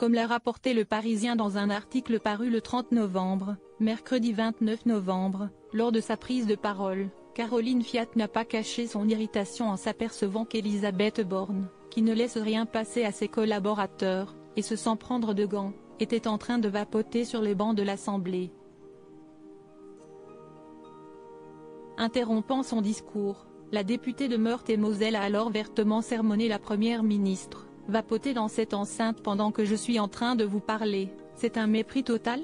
Comme l'a rapporté Le Parisien dans un article paru le 30 novembre, mercredi 29 novembre, lors de sa prise de parole, Caroline Fiat n'a pas caché son irritation en s'apercevant qu'Elisabeth Borne, qui ne laisse rien passer à ses collaborateurs, et se sent prendre de gants, était en train de vapoter sur les bancs de l'Assemblée. Interrompant son discours, la députée de Meurthe-et-Moselle a alors vertement sermonné la première ministre. « Vapoter dans cette enceinte pendant que je suis en train de vous parler, c'est un mépris total ?»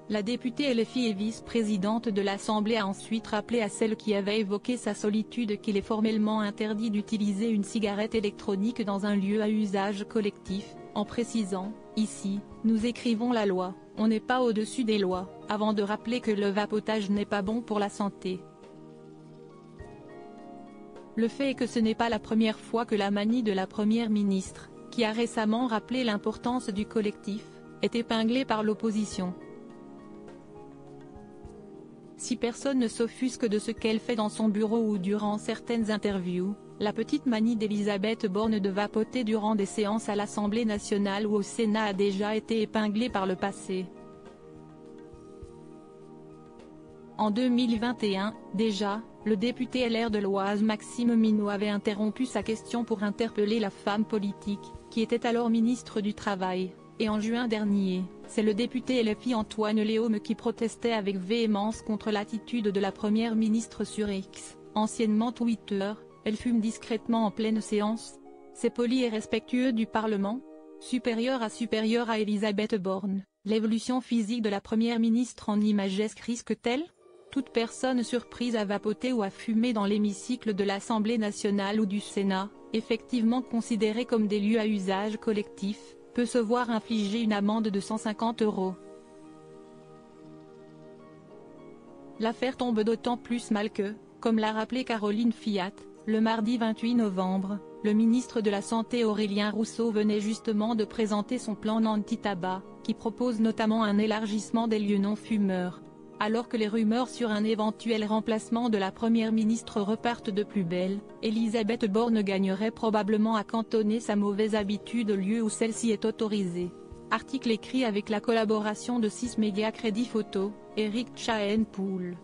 La députée LFI et vice-présidente de l'Assemblée a ensuite rappelé à celle qui avait évoqué sa solitude qu'il est formellement interdit d'utiliser une cigarette électronique dans un lieu à usage collectif, en précisant « Ici, nous écrivons la loi, on n'est pas au-dessus des lois », avant de rappeler que le vapotage n'est pas bon pour la santé. Le fait est que ce n'est pas la première fois que la manie de la première ministre, qui a récemment rappelé l'importance du collectif, est épinglée par l'opposition. Si personne ne s'offusque de ce qu'elle fait dans son bureau ou durant certaines interviews, la petite manie d'Elisabeth Borne de vapoter durant des séances à l'Assemblée nationale ou au Sénat a déjà été épinglée par le passé. En 2021, déjà, le député LR de l'Oise Maxime Minot avait interrompu sa question pour interpeller la femme politique, qui était alors ministre du Travail, et en juin dernier, c'est le député LFI Antoine Léaume qui protestait avec véhémence contre l'attitude de la première ministre sur X, anciennement Twitter. Elle fume discrètement en pleine séance. C'est poli et respectueux du Parlement. Supérieur à Elisabeth Borne, l'évolution physique de la première ministre en imagesque risque-t-elle? Toute personne surprise à vapoter ou à fumer dans l'hémicycle de l'Assemblée nationale ou du Sénat, effectivement considérés comme des lieux à usage collectif, peut se voir infliger une amende de 150 €. L'affaire tombe d'autant plus mal que, comme l'a rappelé Caroline Fiat, le mardi 28 novembre, le ministre de la Santé Aurélien Rousseau venait justement de présenter son plan anti-tabac, qui propose notamment un élargissement des lieux non-fumeurs. Alors que les rumeurs sur un éventuel remplacement de la première ministre repartent de plus belle, Elisabeth Borne gagnerait probablement à cantonner sa mauvaise habitude au lieu où celle-ci est autorisée. Article écrit avec la collaboration de 6 médias Crédit Photo, Éric Chahenpoul.